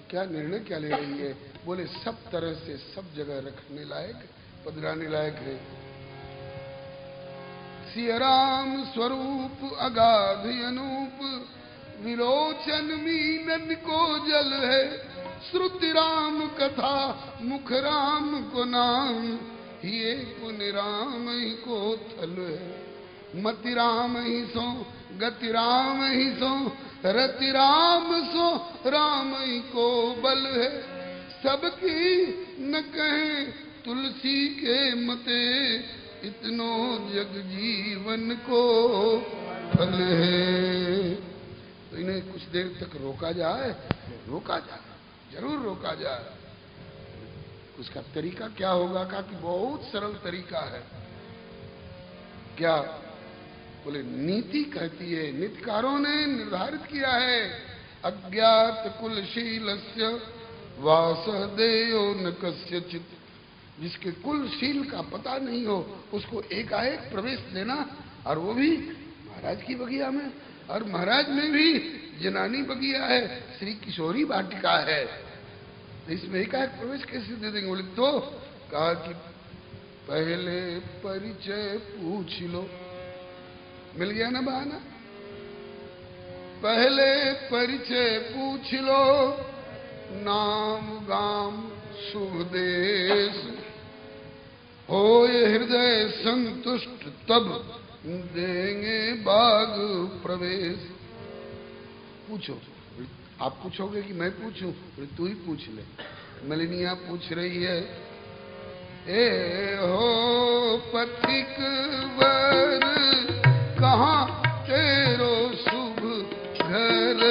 क्या निर्णय क्या ले रही है? बोले सब तरह से सब जगह रखने लायक, पधराने लायक है। सिया राम स्वरूप अगाध अनूप, विलोचन मीनन को जल है। श्रुति राम कथा मुख राम को नाम, ये पुण्य राम ही को थल है। मति राम ही सो गति राम ही सो, रति राम सो राम ही को बल है। सबकी न कहे तुलसी के मते, इतनो जग जीवन को फल है। तो इन्हें कुछ देर तक रोका जाए, रोका जाए, जरूर रोका जाए। उसका तरीका क्या होगा? कहा कि बहुत सरल तरीका है। क्या? बोले नीति कहती है, नीतिकारों ने निर्धारित किया है, अज्ञात कुलशीलस्य वासदेयो न कस्यचित्। जिसके कुलशील का पता नहीं हो उसको एकाएक प्रवेश देना, और वो भी महाराज की बगिया में। और महाराज में भी जनानी बगिया है, श्री किशोरी वाटिका है, तो इसमें एकाएक प्रवेश कैसे दे देंगे? बोले तो कहा कि पहले परिचय पूछ लो। मिल गया ना बहाना? पहले परिचय पूछ लो, नाम गाम शुभ देश, होए हृदय संतुष्ट तब देंगे बाग प्रवेश। पूछो। आप पूछोगे कि मैं पूछूं? तू ही पूछ ले। मलिनिया पूछ रही है, ए हो पथिक वर, कहाँ तेरो शुभ घर?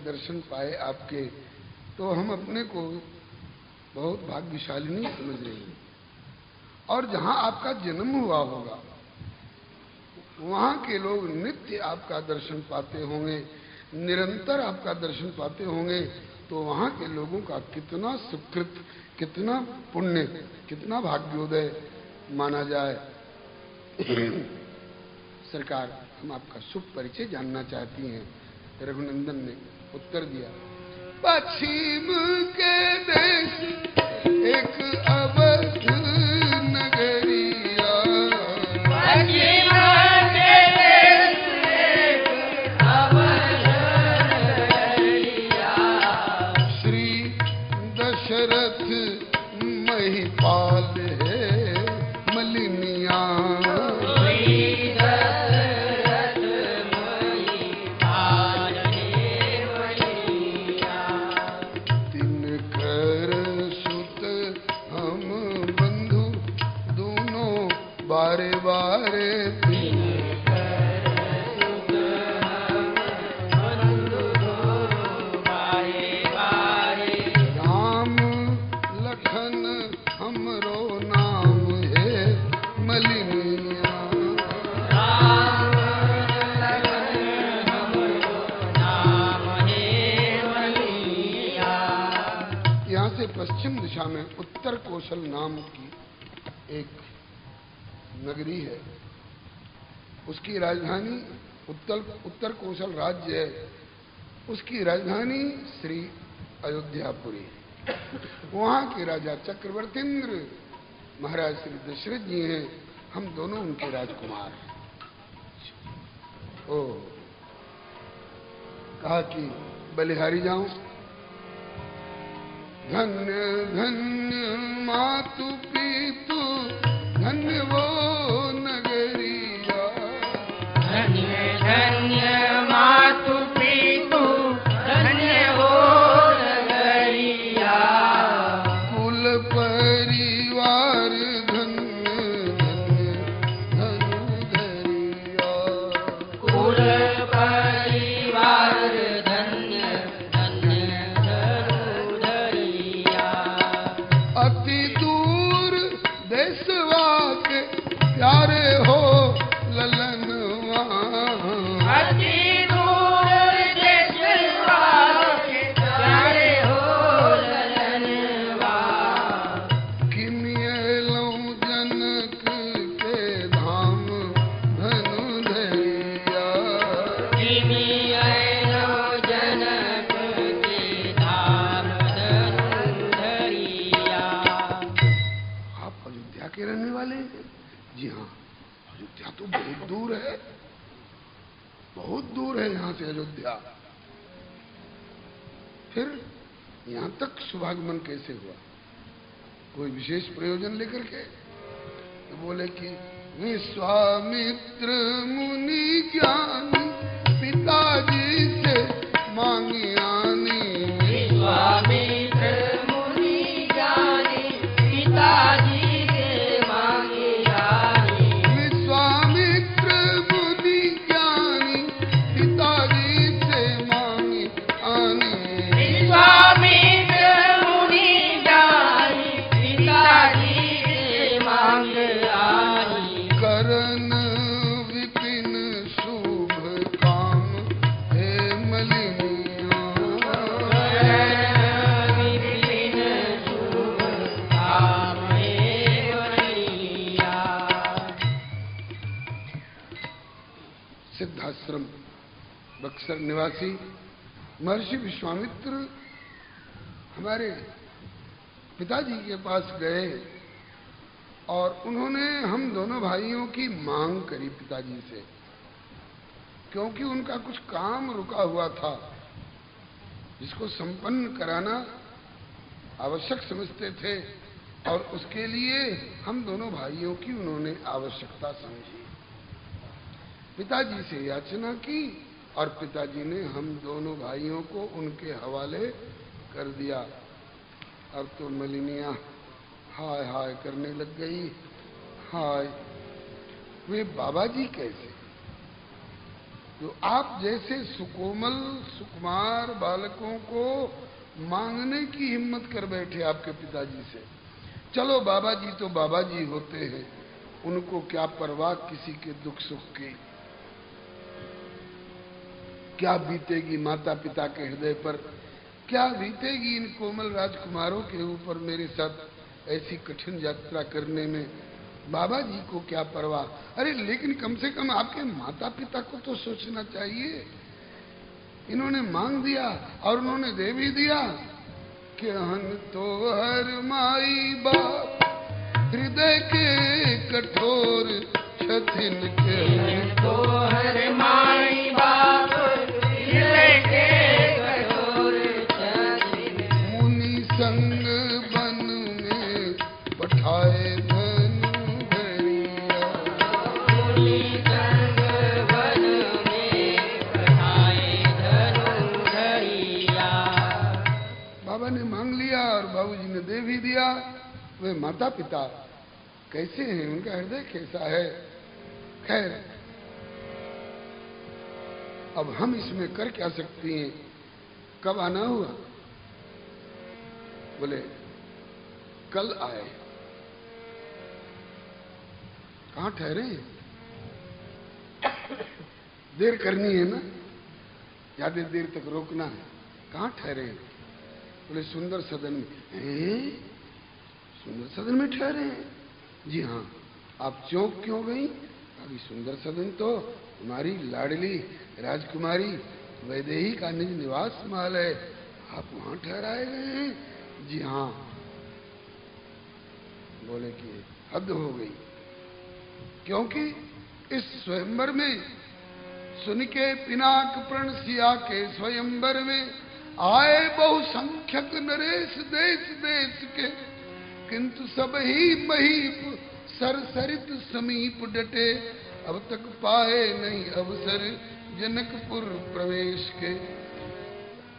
दर्शन पाए आपके, तो हम अपने को बहुत भाग्यशाली नहीं समझ रहे हैं। और जहां आपका जन्म हुआ होगा वहां के लोग नित्य आपका दर्शन पाते होंगे, निरंतर आपका दर्शन पाते होंगे, तो वहां के लोगों का कितना सुकृत, कितना पुण्य, कितना भाग्योदय माना जाए। सरकार, हम आपका शुभ परिचय जानना चाहती हैं। रघुनंदन ने उत्तर दिया, पश्चिम के देश एक अवध नगरिया, पश्चिम के देश एक अवध नगरिया, श्री दशरथ महिपाल है मलिनिया, बारे बारे राम लखन हमरो नाम है मलिनिया, राम लखन हमरो नाम है मलिनिया। यहाँ से पश्चिम दिशा में उत्तर कौशल नाम की एक नगरी है, उसकी राजधानी उत्तर कौशल राज्य है, उसकी राजधानी श्री अयोध्यापुरी है। वहां के राजा चक्रवर्तीन्द्र महाराज श्री दशरथ जी हैं, हम दोनों उनके राजकुमार हैं। कहा कि बलिहारी जाऊं, धन्य धन्य मातु पितु धन्य वो नगरिया। धन्य धन्य मातु पितु धन्य वो नगरिया। कुल परिवार धन्य धन्य धन्य धरिया। कुल परिवार धन्य धन्य धरिया। अति दूर देशवा के प्यारे हो ललनवा। अति दूर देशवा के प्यारे हो ललनवा। किमियलों जनक के धाम धनु धरिया। किमियलों जनक के धाम धनु धरिया। आप अयोध्या के रहने वाले हैं? जी हाँ, अयोध्या तो बहुत दूर है, बहुत दूर है यहाँ से अयोध्या। फिर यहाँ तक शुभागमन कैसे हुआ? कोई विशेष प्रयोजन लेकर के? तो बोले कि विश्वामित्र मुनि ज्ञानी पिताजी से मांगी आनी। विश्वामित्र मुनि ज्ञानी पिताजी से मांगी आनी। विश्वामित्र मुनि ज्ञानी पिताजी से मांगी आनी। विश्वामित्र मुनि ज्ञानी पिताजी से मांग आनी। करन विपिन शुभ काम हे मलिनिया। विपिन शुभ काम हे मलिनिया। सिद्धाश्रम बक्सर निवासी महर्षि विश्वामित्र हमारे पिताजी के पास गए और उन्होंने हम दोनों भाइयों की मांग करी पिताजी से, क्योंकि उनका कुछ काम रुका हुआ था जिसको संपन्न कराना आवश्यक समझते थे और उसके लिए हम दोनों भाइयों की उन्होंने आवश्यकता समझी। पिताजी से याचना की और पिताजी ने हम दोनों भाइयों को उनके हवाले कर दिया। अब तो मलिनिया हाय हाय करने लग गई। हाय, वे बाबा जी कैसे, जो आप जैसे सुकोमल सुकुमार बालकों को मांगने की हिम्मत कर बैठे आपके पिताजी से। चलो बाबा जी तो बाबा जी होते हैं, उनको क्या परवाह किसी के दुख सुख की। क्या बीतेगी माता पिता के हृदय पर, क्या बीतेगी इन कोमल राजकुमारों के ऊपर मेरे साथ ऐसी कठिन यात्रा करने में, बाबा जी को क्या परवाह। अरे लेकिन कम से कम आपके माता पिता को तो सोचना चाहिए। इन्होंने मांग दिया और उन्होंने दे भी दिया। कहन तो हर माई बाप हृदय के कठोर छथिन के। तो हर माई बाप हृदय के कठोर छथिन। मुनि संग बन में पठाए धनु धरिया। मुनि संग वन में पठाए धनु धरिया। बाबा ने मांग लिया और बाबूजी ने दे भी दिया। वे माता पिता कैसे हैं, उनका हृदय कैसा है। खैर, अब हम इसमें कर क्या सकती हैं। कब आना हुआ? बोले कल आए। कहाँ ठहरे? देर करनी है ना, ज्यादा देर तक रोकना है। कहाँ ठहरे? बोले सुंदर सदन में। सुंदर सदन में ठहरे हैं? जी हाँ। आप चौंक क्यों गई? अभी सुंदर सदन तो हमारी लाडली राजकुमारी वैदेही का निज निवास महल है, आप वहां ठहराए गए हैं? जी हाँ। बोले कि हद हो गई, क्योंकि इस स्वयंवर में सुन के पिनाक प्रण सिया के स्वयंवर में आए बहुसंख्यक नरेश देश देश के, किंतु सब ही महीप सरसरित समीप डटे। अब तक पाए नहीं अवसर जनकपुर प्रवेश के।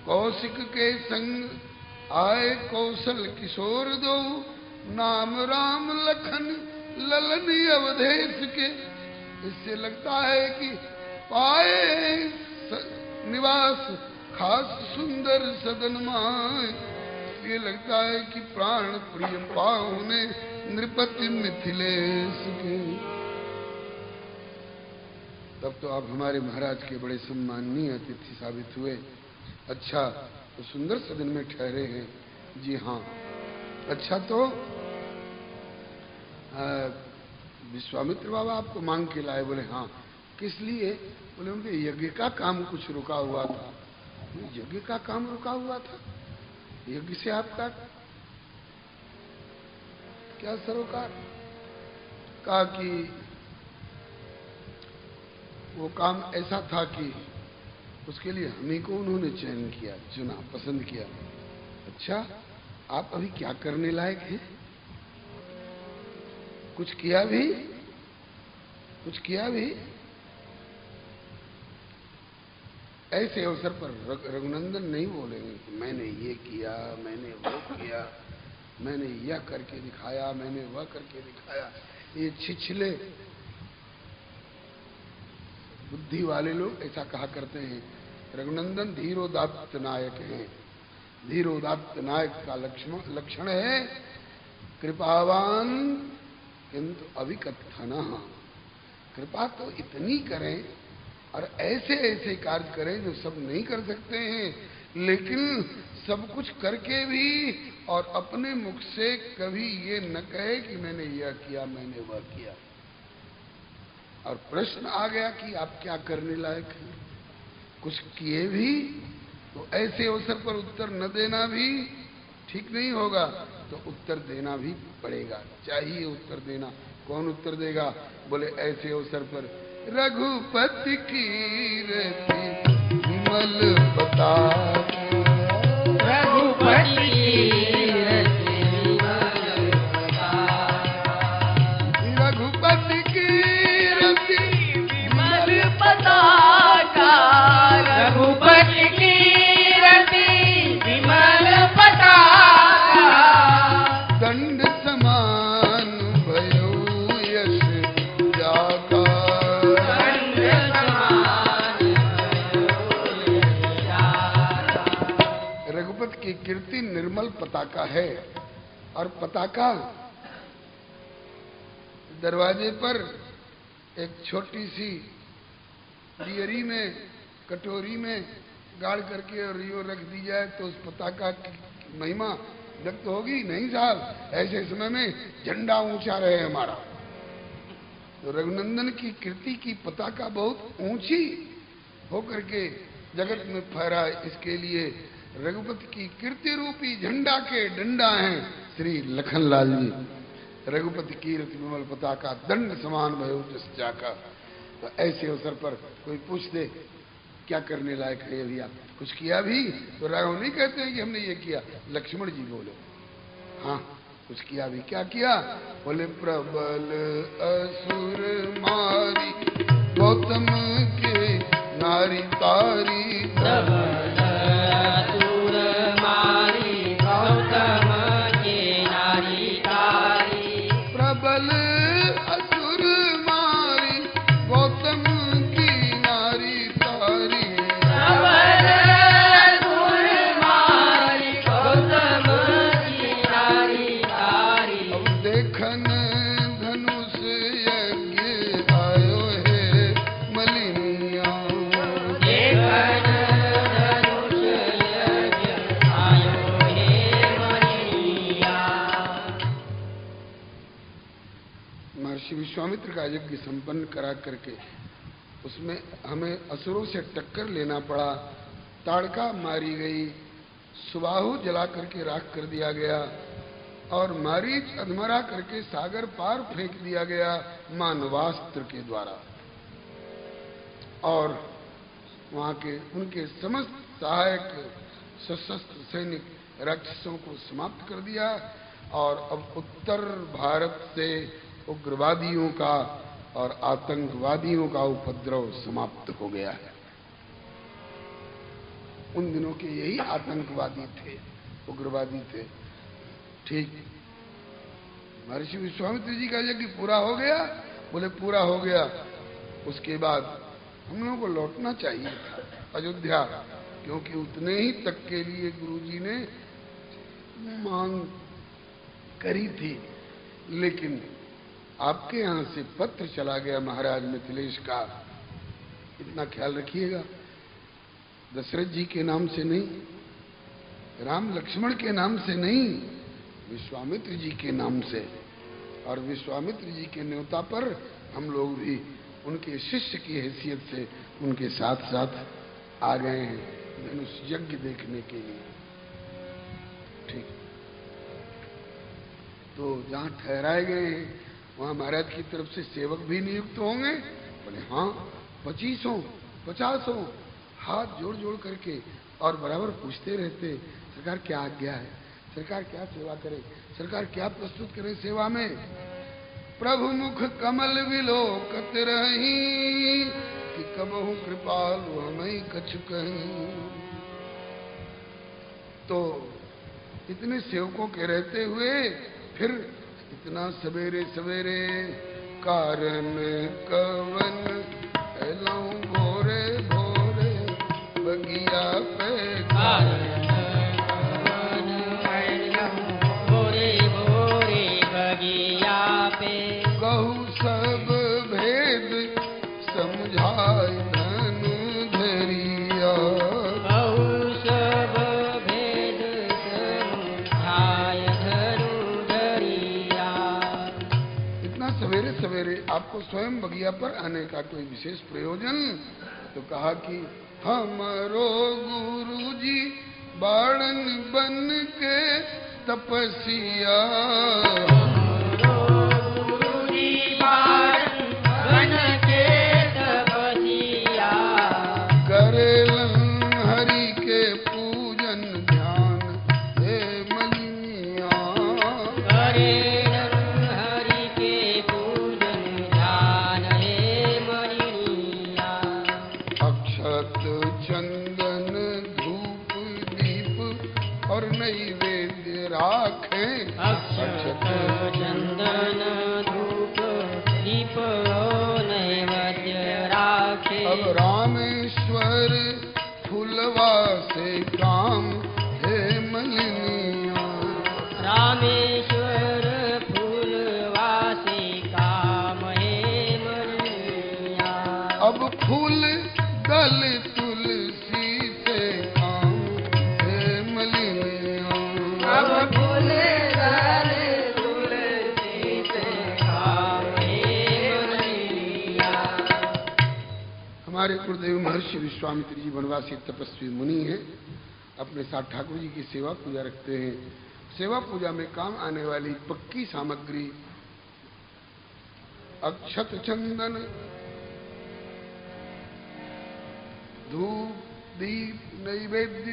कौशिक के संग आए कौशल किशोर दो, नाम राम लखन ललन अवधेश के। इससे लगता है कि पाए निवास खास सुंदर सदन माए। ये लगता है कि प्राण प्रिय पाहुने नृपति मिथिलेश के। तब तो आप हमारे महाराज के बड़े सम्माननीय अतिथि साबित हुए। अच्छा, तो सुंदर सदन में ठहरे हैं। जी हाँ, अच्छा तो विश्वामित्र बाबा आपको मांग के लाए? बोले हाँ। किस लिए? बोले उनके यज्ञ का काम कुछ रुका हुआ था। यज्ञ का काम रुका हुआ था? यज्ञ से आपका क्या सरोकार? कहा कि वो काम ऐसा था कि उसके लिए हमें को उन्होंने चयन किया, चुना, पसंद किया। अच्छा, आप अभी क्या करने लायक हैं? कुछ किया भी? कुछ किया भी? ऐसे अवसर पर रघुनंदन नहीं बोलेंगे कि मैंने ये किया, मैंने वो किया, मैंने यह करके दिखाया, मैंने वह करके दिखाया। ये छिछले बुद्धि वाले लोग ऐसा कहा करते हैं। रघुनंदन धीरोदात्त नायक हैं। धीरोदात्त नायक का लक्षण है कृपावान किंतु अविकथना। कृपा तो इतनी करें और ऐसे ऐसे कार्य करें जो सब नहीं कर सकते हैं, लेकिन सब कुछ करके भी और अपने मुख से कभी ये न कहे कि मैंने यह किया, मैंने वह किया। और प्रश्न आ गया कि आप क्या करने लायक हैं? कुछ किए भी तो ऐसे अवसर पर उत्तर न देना भी ठीक नहीं होगा, तो उत्तर देना भी पड़ेगा, चाहिए उत्तर देना। कौन उत्तर देगा? बोले ऐसे अवसर पर रघुपति कीरति विमल बता, रघुपति कीरति विमल बता, रघुपति कीरति विमल पताका, रघुपति कीरति विमल पताका, दंड समान भयो यश जाका, दंड समान भयो यश जाका। रघुपति की कीर्ति निर्मल पताका है। और पताका दरवाजे पर एक छोटी सी दियरी में, कटोरी में गाड़ करके और यो रख दी जाए तो उस पताका की महिमा व्यक्त होगी? नहीं साहब, ऐसे समय में झंडा ऊंचा रहे हमारा। तो रघुनंदन की कीर्ति की पताका बहुत ऊंची होकर के जगत में फहरा, इसके लिए रघुपति की कीर्ति रूपी झंडा के डंडा हैं श्री लखनलाल जी। रघुपति कीर्ति विमल पताका दंड समान भयो जस जाका। तो ऐसे अवसर पर कोई पूछ दे क्या करने लायक है अभी आप? कुछ किया भी? तो राघव नहीं कहते हैं कि हमने ये किया। लक्ष्मण जी बोले हाँ कुछ किया भी। क्या किया? बोले प्रबल असुर मारी गौतम के नारी तारी, प्रबल असुर मारी गौतम के नारी तारी, प्रबल असुर मारी गौतम की नारी तारी, प्रबल असुर मारी गौतम की नारी तारी। अब देखन धनुष यज्ञ आयो है मलिनिया, देखन धनुष यज्ञ आयो हे मलिनिया। महर्षि विश्वामित्र का यज्ञ संपन्न करा करके उसमें हमें असुरों से टक्कर लेना पड़ा। ताड़का मारी गई, सुबाहु जला करके राख कर दिया गया और मारीच अधमरा करके सागर पार फेंक दिया गया मानवास्त्र के द्वारा। और वहां के उनके समस्त सहायक सशस्त्र सैनिक राक्षसों को समाप्त कर दिया और अब उत्तर भारत से उग्रवादियों का और आतंकवादियों का उपद्रव समाप्त हो गया है। उन दिनों के यही आतंकवादी थे, उग्रवादी थे। ठीक महर्षि विश्वामित्र जी का यज्ञ पूरा हो गया, बोले पूरा हो गया। उसके बाद हम लोगों को लौटना चाहिए था अयोध्या, क्योंकि उतने ही तक के लिए गुरुजी ने मांग करी थी। लेकिन आपके यहां से पत्र चला गया महाराज मिथिलेश का, इतना ख्याल रखिएगा, दशरथ जी के नाम से नहीं, राम लक्ष्मण के नाम से नहीं, विश्वामित्र जी के नाम से। और विश्वामित्र जी के न्योता पर हम लोग भी उनके शिष्य की हैसियत से उनके साथ साथ आ गए हैं धनुष यज्ञ देखने के लिए। ठीक, तो जहां ठहराए गए हैं वहां महाराज की तरफ से सेवक भी नियुक्त होंगे। बोले हाँ, 2500 हाथ जोड़ जोड़ करके और बराबर पूछते रहते, सरकार क्या आज्ञा है, सरकार क्या सेवा करे, सरकार क्या प्रस्तुत करे सेवा में। प्रभु मुख कमल विलोकत रही, कि कबहु कृपालु हमई कछु कहीं। तो इतने सेवकों के रहते हुए फिर इतना सवेरे सवेरे कारण कवन एलऊं भोरे भोरे बगिया पे कारण कवन एलऊं भोरे भोरे बगिया पे। कहू सब भेद समझाय धनु धरिया, कहू सब भेद समझाय धनु धरिया। इतना सवेरे सवेरे आपको स्वयं बगिया पर आने का कोई विशेष प्रयोजन? तो कहा कि हमरो गुरुजी बाणन बन के तपस्या, हरि के पूजन ध्यान हे मलिनिया, हरि के पूजन ध्यान हे मलिनिया। अक्षत चंदन धूप दीप और नैवेद्य राखे, अक्षत चंदन धूप दीप नैवेद्य राखे। अब रामेश्वर फुलवा से काम हे मलिनिया, रामेश्वर फूलवा से काम हे मलिनिया। अब फूल दल तुलसी से काम हे मलिनिया, अब फूल दल तुलसी से काम हे मलिनिया। हमारे गुरुदेव महर्षि विश्वामित्र जी वनवासी तपस्वी मुनि हैं, अपने साथ ठाकुर जी की सेवा पूजा रखते हैं। सेवा पूजा में काम आने वाली पक्की सामग्री अक्षत चंदन धूप दीप नैवेद्य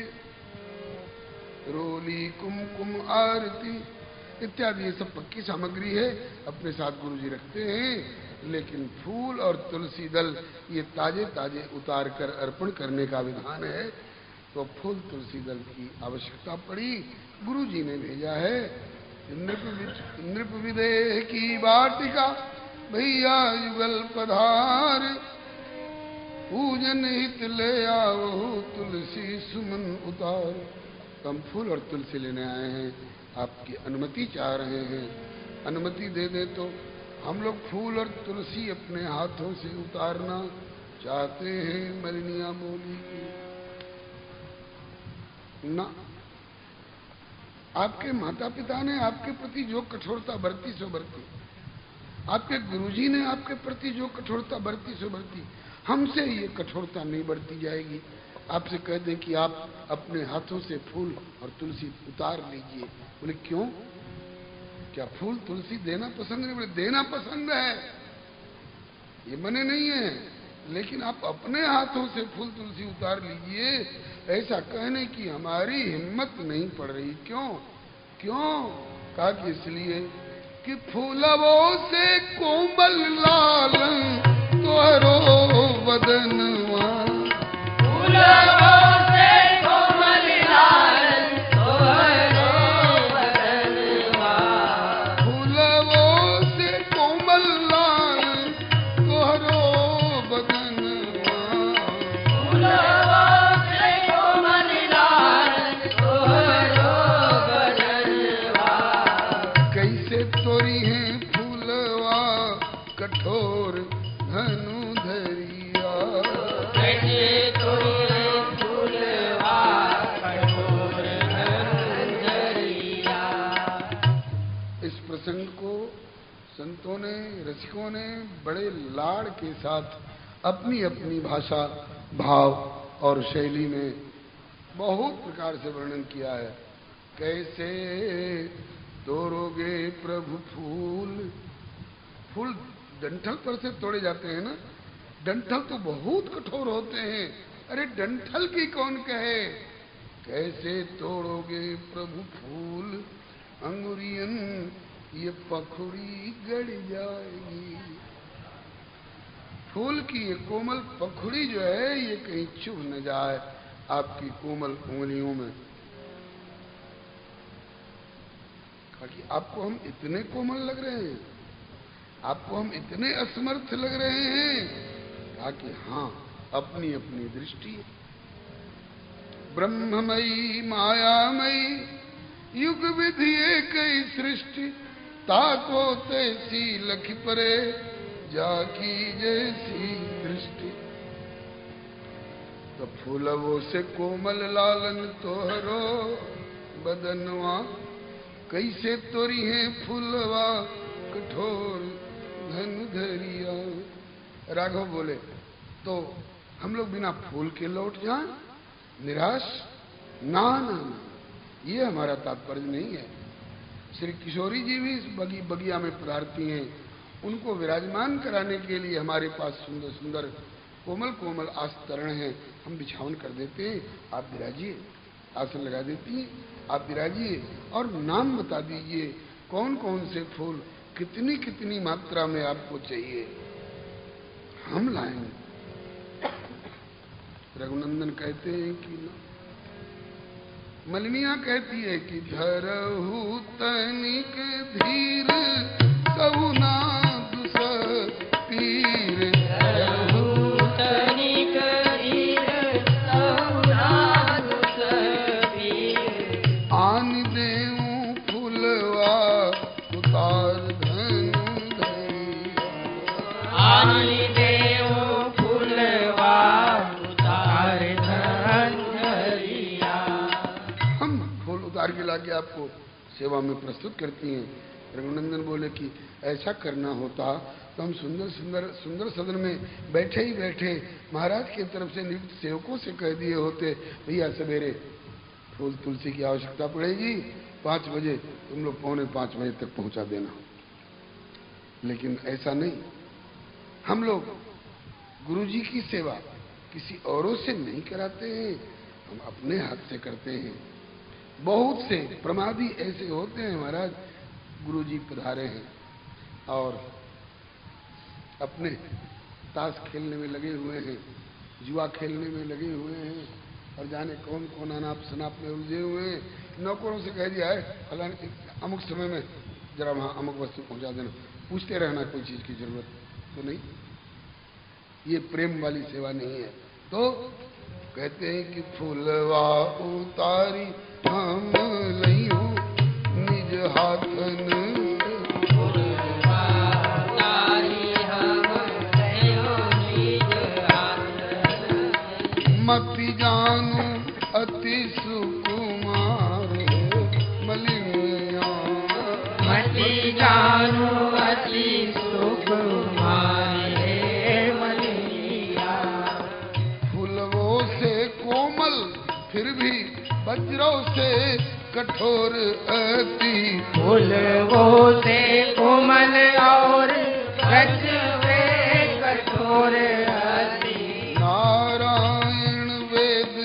रोली कुमकुम आरती इत्यादि ये सब पक्की सामग्री है, अपने साथ गुरु जी रखते हैं। लेकिन फूल और तुलसी दल ये ताजे ताजे उतार कर अर्पण करने का विधान है। तो फूल तुलसी दल की आवश्यकता पड़ी, गुरु जी ने भेजा है। नृप विदेह की वाटिका भैया युगल पधार, पूजन हित ले आओ तुलसी सुमन उतार। तो हम फूल और तुलसी लेने आए हैं, आपकी अनुमति चाह रहे हैं। अनुमति दे दे तो हम लोग फूल और तुलसी अपने हाथों से उतारना चाहते हैं। मलिनिया बोली ना, आपके माता पिता ने आपके प्रति जो कठोरता बरती सो बरती, आपके गुरुजी ने आपके प्रति जो कठोरता बरती सो बरती, हमसे ये कठोरता नहीं बरती जाएगी। आपसे कह दें कि आप अपने हाथों से फूल और तुलसी उतार लीजिए। बोले क्यों, क्या फूल तुलसी देना पसंद नहीं? बोले देना पसंद है, ये मने नहीं है, लेकिन आप अपने हाथों से फूल तुलसी उतार लीजिए ऐसा कहने की हमारी हिम्मत नहीं पड़ रही। क्यों क्यों? कहा कि इसलिए कि फूलवों से कोमल लाल तोहरो बदनवा, फूलवों से कोमल लाल तोहरो बदनवा, फूलवों से कोमल लाल तोहरो बदनवा, फूलवों से कोमल लाल तोहरो बदनवा, कैसे तोरी है फूलवा कठोर धनु धरिया, कैसे तोरे फूलवा कठोर धरिया। इस प्रसंग को संतों ने, रसिकों ने बड़े लाड़ के साथ अपनी अपनी भाषा, भाव और शैली में बहुत प्रकार से वर्णन किया है। कैसे तोड़ोगे प्रभु फूल, फूल डंठल पर से तोड़े जाते हैं ना, डंठल तो बहुत कठोर होते हैं, अरे डंठल की कौन कहे। कैसे तोड़ोगे प्रभु फूल, अंगुरियन ये पखुड़ी गड़ जाएगी। फूल की ये कोमल पखुड़ी जो है ये कहीं चुभ न जाए आपकी कोमल उंगलियों में। कहा कि आपको हम इतने कोमल लग रहे हैं, आपको हम इतने असमर्थ लग रहे हैं। कहा कि हाँ, अपनी अपनी दृष्टि है। ब्रह्ममयी मायामयी युग विधि एक सृष्टि, ताको तैसी लख परे जाकी जैसी दृष्टि। तो फूलवों से कोमल लालन तोहरो बदनवा, कैसे तोरी है फूलवा कठोर धन धरिया। राघव बोले तो हम लोग बिना फूल के लौट जाएं निराश? ना ना ना, ये हमारा तात्पर्य नहीं है। श्री किशोरी जी भी इस बगिया में पधारती हैं, उनको विराजमान कराने के लिए हमारे पास सुंदर सुंदर कोमल कोमल आस्तरण हैं, हम बिछावन कर देते हैं, आप विराजिए। आसन लगा देती हैं, आप विराजिए और नाम बता दीजिए कौन कौन से फूल कितनी कितनी मात्रा में आपको चाहिए, हम लाएंगे। रघुनंदन कहते हैं कि ना, मलिनिया कहती है कि धरहु तनिक धीर कहुना दुस पीर, धरहु तनिक धीर कहुना दुस पीर, आन देऊं फूलवा उतार धनु धरिया, आन देऊं फूलवा उतार धनु धरिया। हम फूल उतार के लाके आपको सेवा में प्रस्तुत करती हैं। रघुनंदन बोले कि ऐसा करना होता तो हम सुंदर सुंदर सुंदर सदन में बैठे ही बैठे महाराज की तरफ से नियुक्त सेवकों से कह दिए होते, भैया सवेरे फूल तुलसी की आवश्यकता पड़ेगी, 5 बजे तुम लोग 4:45 बजे तक पहुंचा देना। लेकिन ऐसा नहीं, हम लोग गुरुजी की सेवा किसी औरों से नहीं कराते हैं, हम अपने हाथ से करते हैं। बहुत से प्रमादी ऐसे होते हैं, महाराज गुरुजी पधारे हैं और अपने ताश खेलने में लगे हुए हैं, जुआ खेलने में लगे हुए हैं और जाने कौन कौन अनाप शनाप में उलझे हुए हैं। नौकरों से कह दिया है फलाने अमुक समय में जरा वहां अमुक वस्तु पहुंचा देना, पूछते रहना कोई चीज की जरूरत तो नहीं। ये प्रेम वाली सेवा नहीं है। तो कहते हैं कि फूलवा उतारी हम लइयो निज हाथन, फूलवा उतारी हम लइयो निज हाथन, मति जानू अति सुकुमार मलिनिया, मति जानू अति सुकुमार मलिनिया। फूलवों से कोमल फिर भी वज्रों से कठोर अति, फूलवों से कोमल और वज्र कठोर अति, नारायण वेद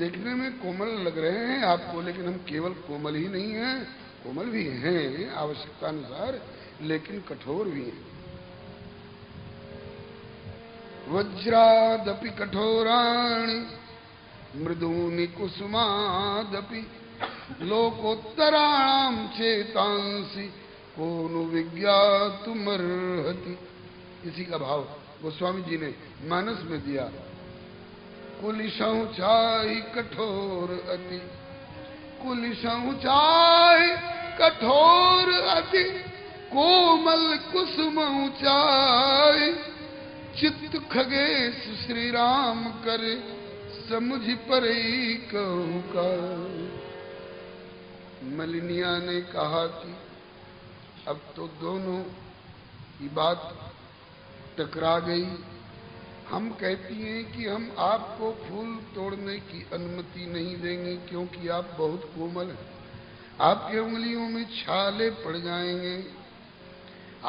देखने में कोमल लग रहे हैं आपको, लेकिन हम केवल कोमल ही नहीं हैं, कोमल भी हैं आवश्यकता अनुसार, लेकिन कठोर भी हैं। वज्रादपि कठोराणि मृदूनि कुसुमादपि लोकोत्तराणाम चेतांसि को नु विज्ञातुमर्हति। इसी का भाव गोस्वामी जी ने मानस में दिया। कुलिशं चाहि कठोर अति, कुलिशं चाहि कठोर अति, कोमल कुसुमं चाहि चित्त खगेश श्री राम करे, समझ परई कहूँ का। मलिनिया ने कहा कि अब तो दोनों की बात टकरा गई। हम कहती हैं कि हम आपको फूल तोड़ने की अनुमति नहीं देंगे क्योंकि आप बहुत कोमल हैं, आपके उंगलियों में छाले पड़ जाएंगे।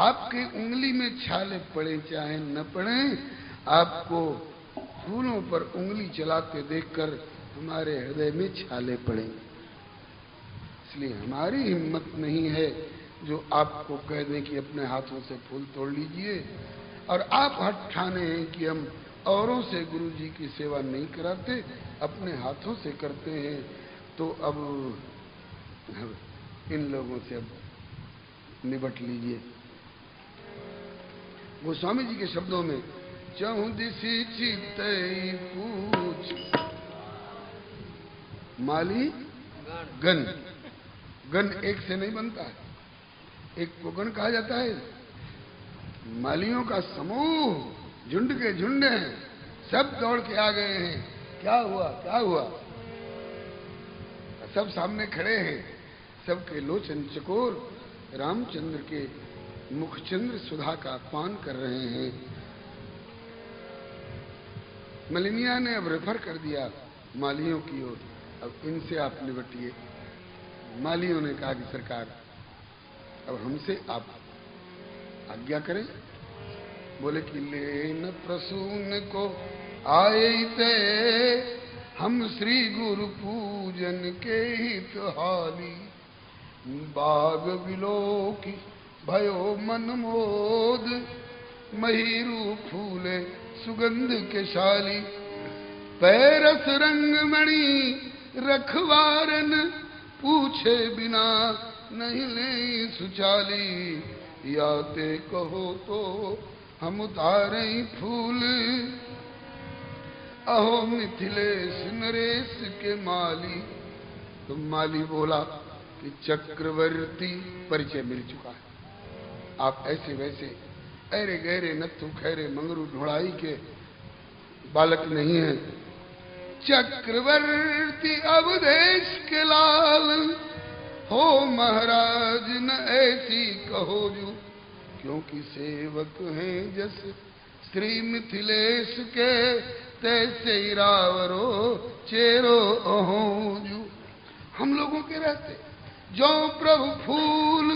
आपके उंगली में छाले पड़े चाहे न पड़े, आपको फूलों पर उंगली चलाते देखकर हमारे हृदय में छाले पड़ेंगे। इसलिए हमारी हिम्मत नहीं है जो आपको कह दें कि अपने हाथों से फूल तोड़ लीजिए, और आप हट ठाने हैं कि हम औरों से गुरु जी की सेवा नहीं कराते, अपने हाथों से करते हैं। तो अब इन लोगों से अब निबट लीजिए। गोस्वामी जी के शब्दों में चहु दिशि चितई पूछ माली गण। गण एक से नहीं बनता है, एक को गण कहा जाता है। मालियों का समूह, झुंड के झुंड हैं, सब दौड़ के आ गए हैं। क्या हुआ क्या हुआ? सब सामने खड़े हैं, सबके लोचन चकोर रामचंद्र के मुखचंद्र सुधा का पान कर रहे हैं। मलिनिया ने अब रेफर कर दिया मालियों की ओर, अब इनसे आप निपटिए। मालियों ने कहा कि सरकार अब हमसे आप आज्ञा करें। बोले कि लेन प्रसून को आए थे हम श्री गुरु पूजन के हित हाली, बाग विलोकी भयो मन मोद, महीरू फूले सुगंध के शाली, पैरस रंग मणि रखवारन, पूछे बिना नहीं ले सुचाली, याते कहो तो हम उतारे फूल, अहो मिथिलेश नरेश के माली। तो माली बोला कि चक्रवर्ती परिचय मिल चुका है, आप ऐसे वैसे अरे गहरे नत्थु खैरे मंगरू ढोड़ाई के बालक नहीं है। चक्रवर्ती अवधेश के लाल हो महाराज न ऐसी कहो जो, क्योंकि सेवक हैं जस श्री मिथिलेश के, तैसे ही रावरो चेरो अहोजू। हम लोगों के रहते जो प्रभु फूल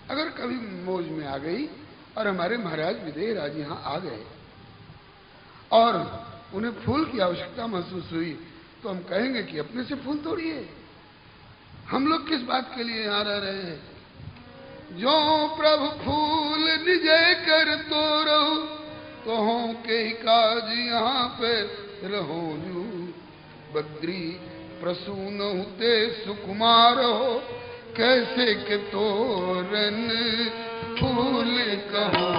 अगर कभी मौज में आ गई और हमारे महाराज विदेह राज यहाँ आ गए और उन्हें फूल की आवश्यकता महसूस हुई, तो हम कहेंगे कि अपने से फूल तोड़िए। हम लोग किस बात के लिए यहाँ रह रहे हैं? जो प्रभु फूल निजय कर तोरो, तो हो के काज यहाँ पे रहो जू। बद्री प्रसून होते सुकुमार हो, कैसे के तोरन फूल कहो।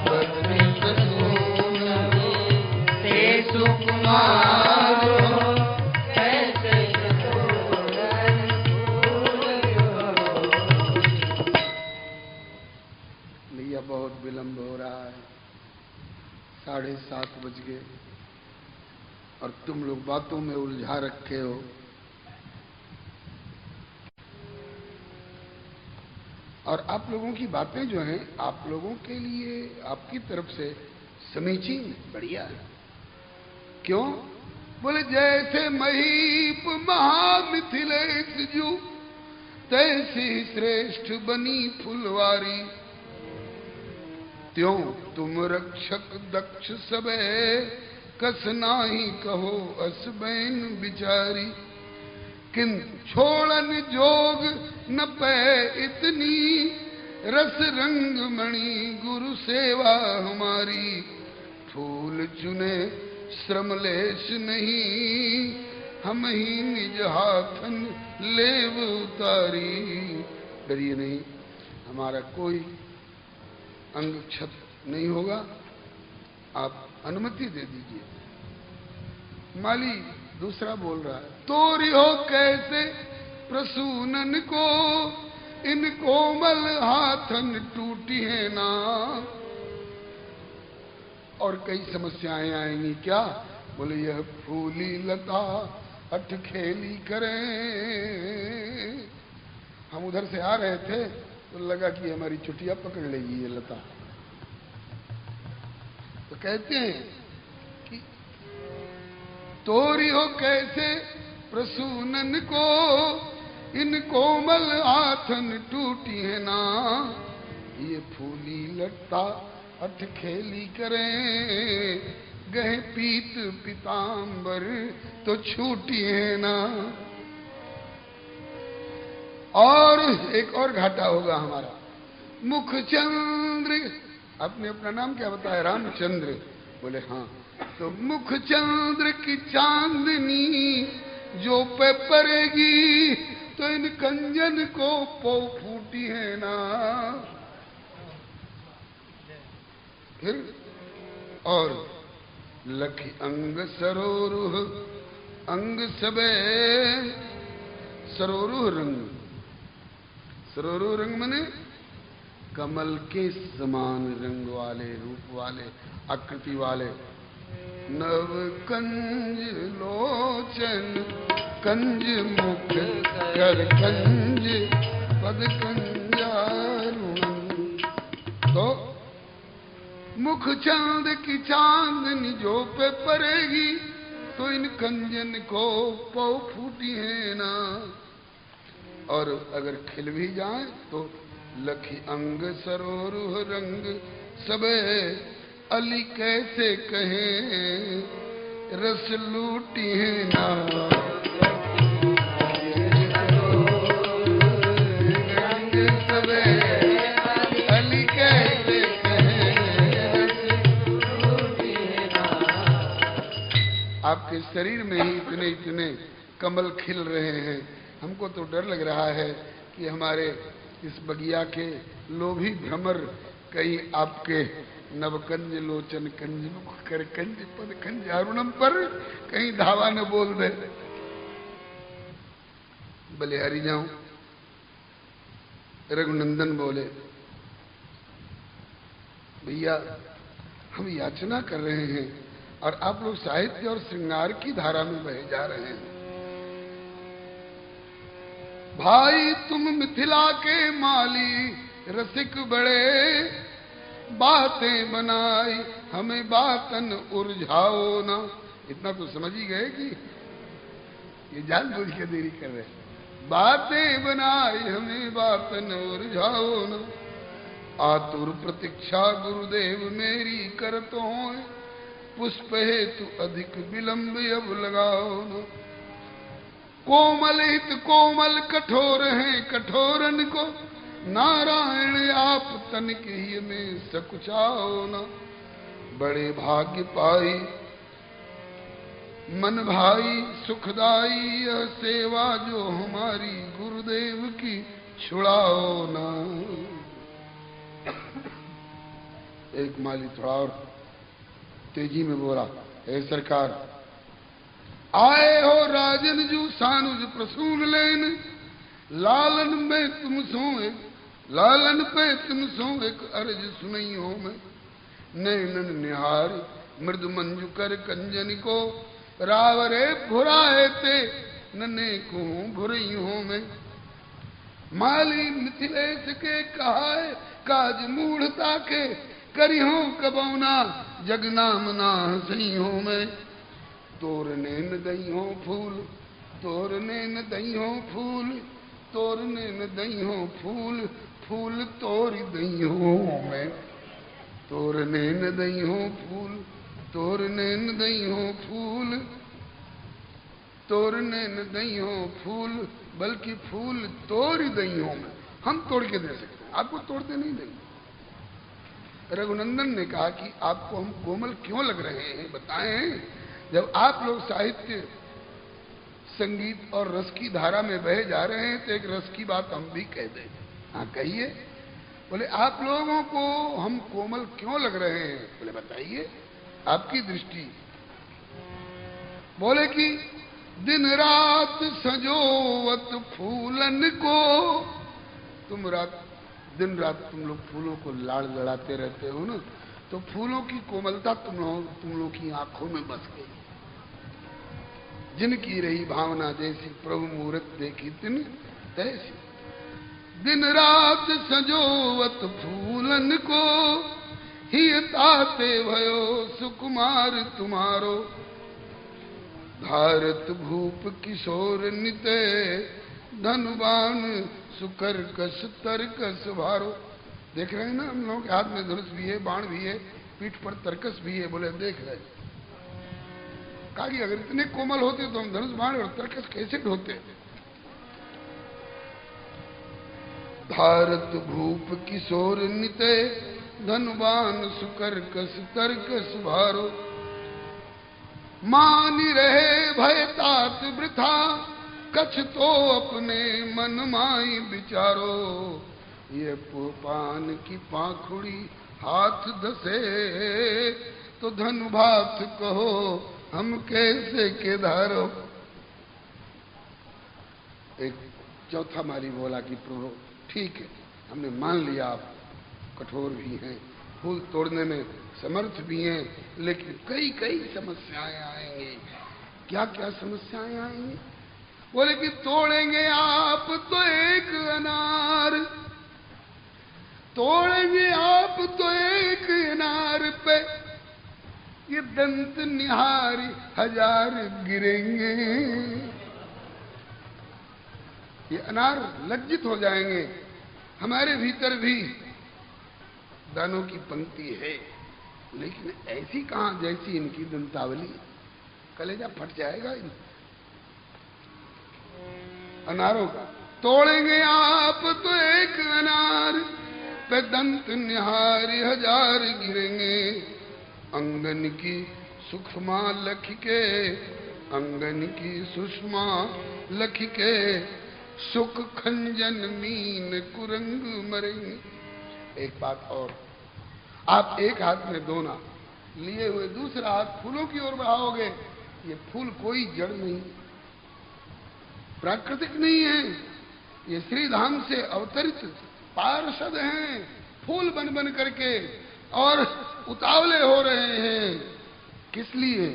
बद्री प्रसून ते सुकुमार हो, कैसे के तोरन फूल कहो। भैया बहुत विलंब हो रहा है, 7:30 बज गए और तुम लोग बातों में उलझा रखे हो। और आप लोगों की बातें जो हैं आप लोगों के लिए आपकी तरफ से समीचीन बढ़िया है। क्यों? बोले जैसे महीप महामिथिलेश जू, तैसी श्रेष्ठ बनी फुलवारी। त्यों तुम रक्षक दक्ष सबे, कस नाही कहो अस बैन बिचारी। किन छोड़न जोग न पै इतनी, रस रंग मणि गुरु सेवा हमारी। फूल चुने श्रम लेश नहीं, हम ही निज हाथन लेव उतारी। डरिए नहीं, हमारा कोई अंग क्षत नहीं होगा, आप अनुमति दे दीजिए। माली दूसरा बोल रहा है, तोरी हो कैसे प्रसूनन को, इन कोमल हाथन टूटी है ना। और कई समस्याएं आएंगी क्या? बोले यह फूली लता अठ खेली करें। हम उधर से आ रहे थे तो लगा कि हमारी चुटिया पकड़ लेगी ये लता। तो कहते हैं कि तोरी हो कैसे प्रसूनन को, इन कोमल हाथन टूटी है ना। ये फूली लता अठ खेली करें, गए पीत पीतांबर तो छूटी है ना। और एक और घाटा होगा हमारा। मुख चंद्र, आपने अपना नाम क्या बताया? रामचंद्र। बोले हाँ। तो मुख चंद्र की चांदनी जो पे पड़ेगी, तो इन कंजन को पौ फूटी है ना। फिर और लखी अंग सरोरुह, अंग सबे। सरोरुह रंग, सरोरुह रंग मने कमल के समान रंग वाले, रूप वाले, आकृति वाले। नव कंज लोचन, कंज मुख कर कंज पद कंजारुण। तो मुख चांद की चांदनी जो पे पड़ेगी, तो इन कंजन को पौ फूटी है ना। और अगर खिल भी जाए तो लखी अंग सरोरुह रंग सबे। अली कैसे कहे रस लूटी है ना। रंग सबे अली कैसे आपके शरीर में ही इतने इतने कमल खिल रहे हैं। हमको तो डर लग रहा है कि हमारे इस बगिया के लोभी भ्रमर कहीं आपके नवकंज लोचन कंज मुख कर कंज पद कंजारुणम पर कहीं धावा न बोल दे। बलिहारी जाऊं। रघुनंदन बोले, भैया हम याचना कर रहे हैं और आप लोग साहित्य और श्रृंगार की धारा में बहे जा रहे हैं। भाई तुम मिथिला के माली रसिक बड़े, बातें बनाई हमें बातन उलझाओ ना। इतना तो समझ ही गए कि ये जानबूझ के देरी कर रहे हैं। बातें बनाई हमें बातन उलझाओ ना। आतुर प्रतीक्षा गुरुदेव मेरी करतो हो, पुष्प हेतु अधिक विलंब अब लगाओ न। कोमल हित कोमल कठोर हैं कठोरन को, नारायण आप तन के में सकुचाओ न। बड़े भाग्य पाई मन भाई सुखदाई, यह सेवा जो हमारी गुरुदेव की छुड़ाओ न। एक माली थोड़ा और तेजी में बोला, हे सरकार, आए हो राजन जू सानुज प्रसून लेन, लालन में तुम सो एक लालन पे तुम सो एक अर्ज सुनई हो मैं। नैनन निहार मृद मंजू कर कंजन को, रावरे भुराए ते नने को भुरई हो मैं। माली मिथिलेश के कहाए काज मूढ़ता के, करी हो कबौना जगनाम ना सही हो मैं। तोरने न दई हो फूल, तोरने न दई हो फूल, तोरने न दई हो फूल, फूल तोरी दई हो मैं। तोरने न दई हो फूल, तोरने न दई हो फूल, तोरने न दई हो फूल, बल्कि फूल तोड़ दई हो मैं, हम तोड़ के दे सकते हैं, आपको तोड़ते नहीं देंगे। रघुनंदन ने कहा कि आपको हम कोमल क्यों लग रहे हैं, बताएं। जब आप लोग साहित्य, संगीत और रस की धारा में बहे जा रहे हैं तो एक रस की बात हम भी कह दें। हाँ कहिए। बोले आप लोगों को हम कोमल क्यों लग रहे हैं? बोले बताइए आपकी दृष्टि। बोले कि दिन रात सजोवत फूलन को, तुम रात दिन रात तुम लोग फूलों को लाड़ लड़ाते रहते हो ना, तो फूलों की कोमलता तुम लोगों की आंखों में बस गई। जिनकी रही भावना जैसी प्रभु मूरत देखी तिन तैसी। दिन रात सजोवत फूलन को, ही ताते भयो सुकुमार तुम्हारो। भारत भूप किशोर निते, धनुबान सुकर कस तरकस भारो। देख रहे हैं ना हम लोगों के हाथ में धनुष भी है, बाण भी है, पीठ पर तरकस भी है। बोले देख रहे। कहा कि अगर इतने कोमल होते तो हम धनुष बाण और तरकस कैसे ढोते। भारत भूप किशोर निते, धनुबान सुकर कस तरकस भारो। मानी रहे भय तात वृथा, कछ तो अपने मन माई विचारो। ये पान की पाखुड़ी हाथ धसे, तो धनुभात कहो हम कैसे के धारो। एक चौथा माली बोला कि प्रभु ठीक है, हमने मान लिया आप कठोर भी हैं, फूल तोड़ने में समर्थ भी हैं, लेकिन कई कई समस्याएं आएंगी। क्या क्या समस्याएं आएंगी? बोले कि तोड़ेंगे आप तो एक अनार, तोड़ेंगे आप तो एक अनार पे, ये दंत निहारी 1000 गिरेंगे। ये अनार लज्जित हो जाएंगे। हमारे भीतर भी दानों की पंक्ति है, लेकिन ऐसी कहां जैसी इनकी दंतावली, कलेजा फट जाएगा इन अनारों का। तोड़ेंगे आप तो एक अनार पे, दंत निहारी 1000 गिरेंगे। अंगन की सुषमा लख के, अंगन की सुषमा लख के, सुख खंजन मीन कुरंग मरेंगे। एक बात और, आप एक हाथ में दोना लिए हुए दूसरा हाथ फूलों की ओर बढ़ाओगे, ये फूल कोई जड़ नहीं, प्राकृतिक नहीं है, ये श्री धाम से अवतरित पार्षद हैं, फूल बन बन करके और उतावले हो रहे हैं। किस लिए?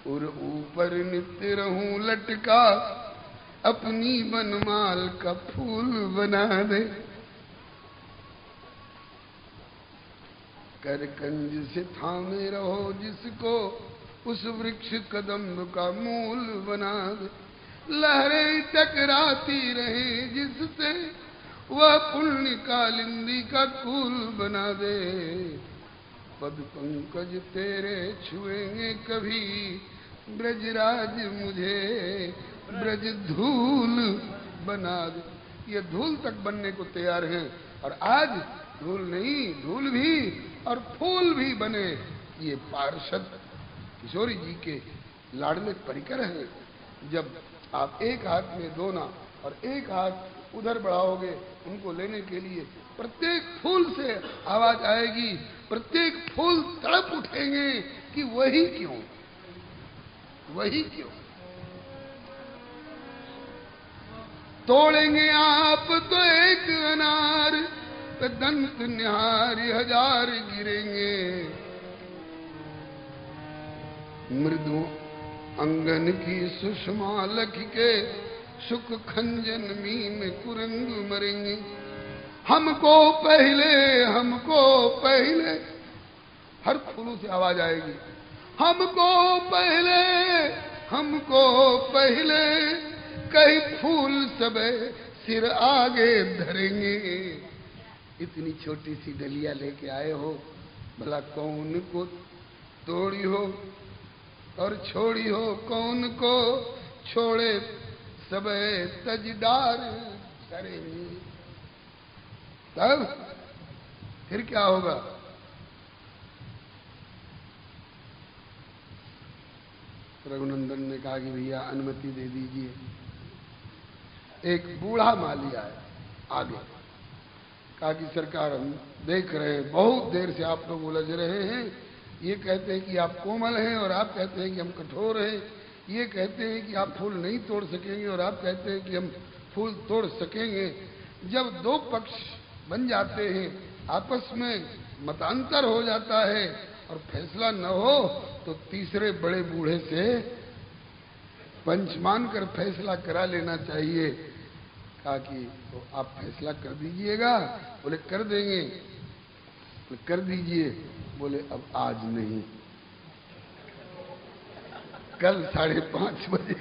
और ऊपर नित्य रहूं लटका, अपनी बनमाल का फूल बना दे। कर कंज से थामे रहो जिसको, उस वृक्ष कदम्ब का मूल बना दे। लहरें टकराती रहे जिससे, वह पुण्य कालिंदी का कुल बना दे। पद पंकज तेरे छुएंगे कभी, ब्रजराज मुझे ब्रज धूल बना दे। ये धूल तक बनने को तैयार हैं, और आज धूल नहीं, धूल भी और फूल भी बने। ये पार्षद किशोरी जी के लाडले परिकर हैं। जब आप एक हाथ में दोना और एक हाथ उधर बढ़ाओगे उनको लेने के लिए, प्रत्येक फूल से आवाज आएगी, प्रत्येक फूल तड़प उठेंगे कि वही क्यों, वही क्यों। तोड़ेंगे आप तो एक अनार पे, दंत निहारी 1000 गिरेंगे। मृदु अंगन की सुषमा लख के, सुख खंजन मीन कुरंग मरेंगे। हमको पहले, हमको पहले, हर फूलों से आवाज आएगी, हमको पहले, हमको पहले, कई फूल सबे सिर आगे धरेंगे। इतनी छोटी सी डलिया लेके आए हो, भला कौन को तोड़ी हो और छोड़ी हो कौन को, छोड़े सबे तजदार करे। तब फिर क्या होगा? रघुनंदन ने कहा कि भैया अनुमति दे दीजिए। एक बूढ़ा माली आया आगे, कहा कि सरकार हम देख रहे हैं बहुत देर से आप लोग उलझ रहे हैं, ये कहते हैं कि आप कोमल हैं और आप कहते हैं कि हम कठोर हैं, ये कहते हैं कि आप फूल नहीं तोड़ सकेंगे और आप कहते हैं कि हम फूल तोड़ सकेंगे। जब दो पक्ष बन जाते हैं, आपस में मतांतर हो जाता है और फैसला न हो तो तीसरे बड़े बूढ़े से पंच मान कर फैसला करा लेना चाहिए। कहा कि तो आप फैसला कर दीजिएगा। बोले कर देंगे। बोले कर दीजिए। बोले अब आज नहीं, कल 5:30 बजे।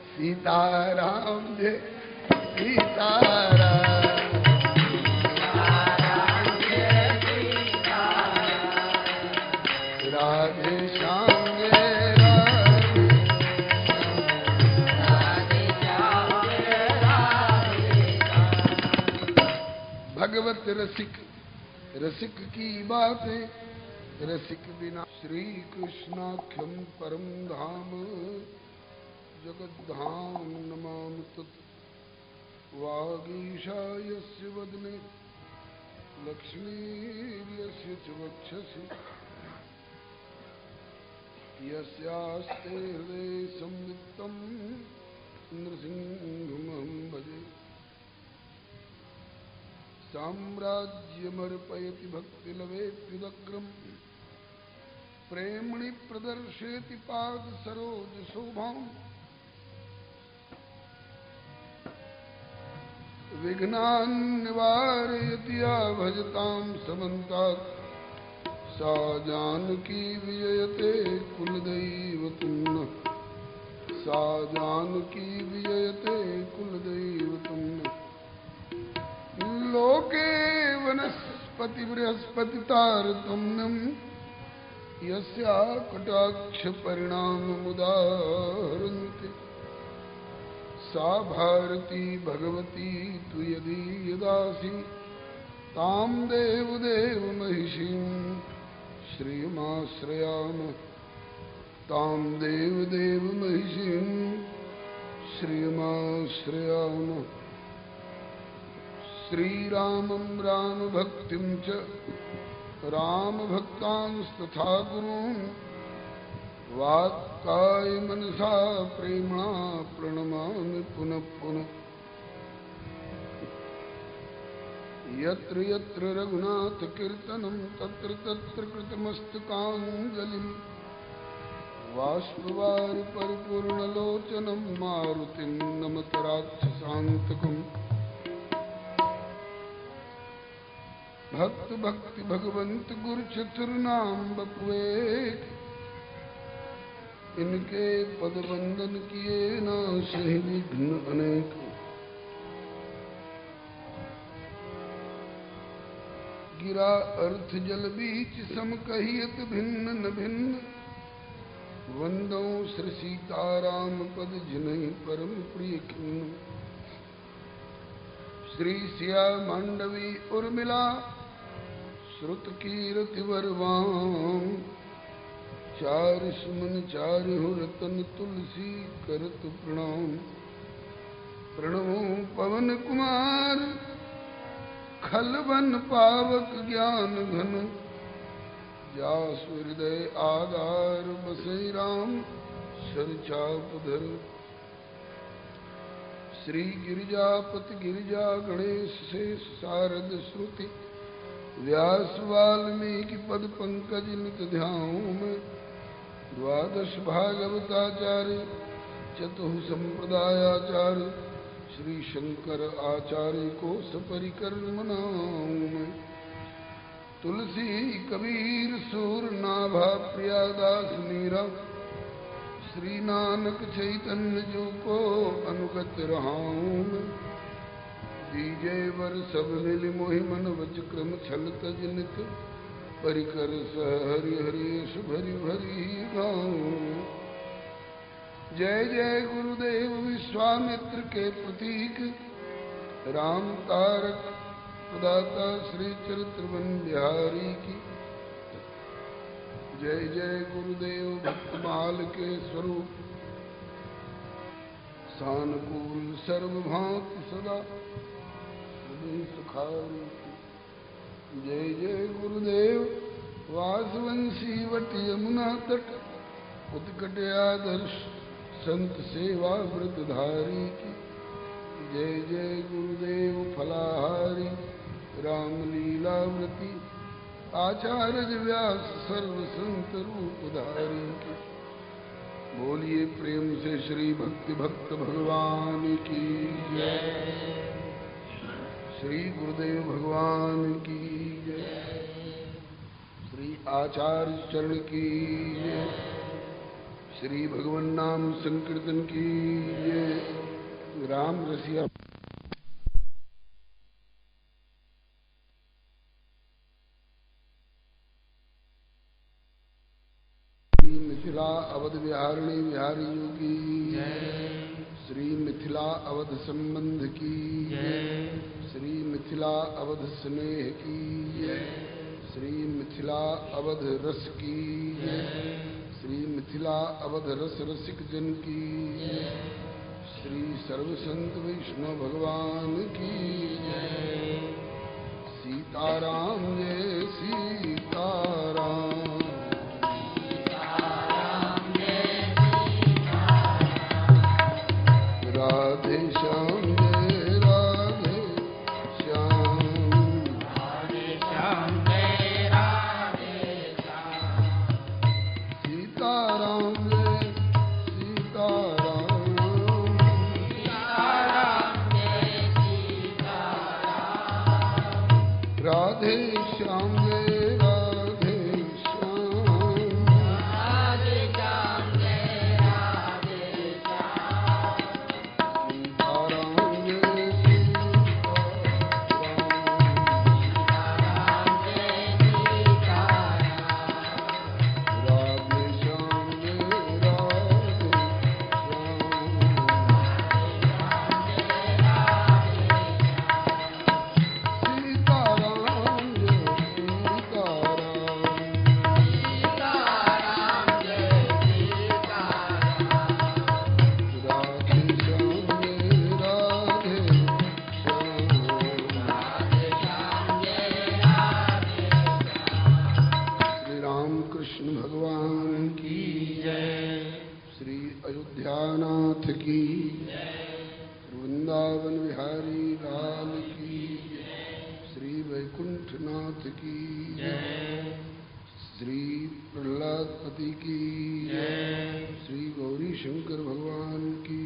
सीताराम जय सीताराम, राधे श्याम जय राधे भगवत रसिक, रसिक की बातें रसिक बिना। श्री कृष्णाख्यम परम धाम, जगद्धाम नमामि तत्। वागीशायस्य वदने लक्ष्मीर्यस्य च वक्षसि, यस्यास्ते हृदये संवित्तं नृसिंहमहं भजे। साम्राज्यमर्पयति भक्तिलवेत्युदग्रम्, प्रेम्णि प्रदर्शयति पाद सरोज शोभाम्। विघ्नान् निवारयति या भजतां समन्तात्, सा जानकी विजयते कुलदैवतं नः। सा जानकी विजयते कुलदैवतं नः। लोके वनस्पति बृहस्पति तारतम्यम्, यस्या कटाक्ष परिणाममुदाहरन्ति। सा भारती भगवती तु यदीयदासि, तां देवदेव महिषीं श्रियमाश्रयामः। तां देवदेव महिषीं श्रियमाश्रयामः। श्रीरामं रामभक्तिं च रामभक्तांस्तथा गुरून्, वाक्कायमनसा प्रेम्णा प्रणमामि पुनः पुनः। यत्र यत्र रघुनाथ कीर्तनं, तत्र तत्र कृतमस्तकाञ्जलिं। बाष्पवारि परिपूर्णलोचनं, मारुतिं नमत राक्षसान्तकम्। भक्त भक्ति भगवंत गुरु चतुर्नाम बपुए, इनके पद वंदन किए ना सही विघ्न अनेक। गिरा अर्थ जल बीच सम कहियत भिन्न न भिन्न, वंदो श्री सीताराम पद जिन्हि परम प्रिय खिन्न। श्री सिया मांडवी उर्मिला, श्रुत कीरति बरवाम। चार सुमन चारहु रतन, तुलसी करत प्रणाम। प्रणमो पवन कुमार, खलवन पावक ज्ञान घन। जासु हृदय आधार, बसै राम सरचाप धर। श्री गिरिजापति गिरिजा गणेश शेष शारद श्रुति, व्यास वाल्मीकि पद पंकज नित ध्याऊं मैं। द्वादश भागवताचार्य चतुः संप्रदायाचार्य, श्री शंकर आचार्य को सपरिकर मनाऊं मैं। तुलसी कबीर सूर नाभा प्रियादास मीरा, श्री नानक चैतन्य जो को अनुगत रहाऊं मैं। दीजे वर सब मिल मोहि मन वच क्रम छल तज नित, परिकर सहरि हरि सुख भरी भरी गाऊं। जय जय गुरुदेव विश्वामित्र के प्रतीक राम तारक प्रदाता श्री चरित्रवन बिहारी की। जय जय गुरुदेव भक्तमाल के स्वरूप सानुकूल सर्वभांत सदा सुखारी की। जय जय गुरुदेव वासवंशी वट यमुना तट उत्कट आदर्श संत सेवा व्रतधारी की। जय जय गुरुदेव फलाहारी रामलीलावृति आचार्य व्यास सर्व संत रूपधारी की। बोलिए प्रेम से श्री भक्ति भक्त भगवान की जय। श्री गुरुदेव भगवान की जय। श्री आचार्य चरण की जय। श्री भगवान नाम संकीर्तन की जय। राम रसिया मिथिला अवध विहारिणी बिहारी की जय। श्री मिथिला अवध संबंध की जय। श्री मिथिला अवध स्नेह की जय। श्री मिथिला अवध रस की जय। श्री मिथिला अवध रस रसिक जन की जय। श्री सर्व संत वैष्णव भगवान की जय। सीताराम जय सीताराम। सीताराम जय सीताराम। राधे श्याम जय राधे श्याम। राधे श्याम जय राधे श्याम। सीताराम जय सीताराम। राधे श्याम जय राधे श्याम। राधे श्याम जय राधे श्याम। सीताराम जय सीताराम। सीताराम जय सीताराम। राधे श्याम जय राधे अयोध्यानाथ की वृंदावन बिहारी लाल की श्री वैकुंठनाथ की श्री प्रहलादपति की श्री गौरी शंकर भगवान की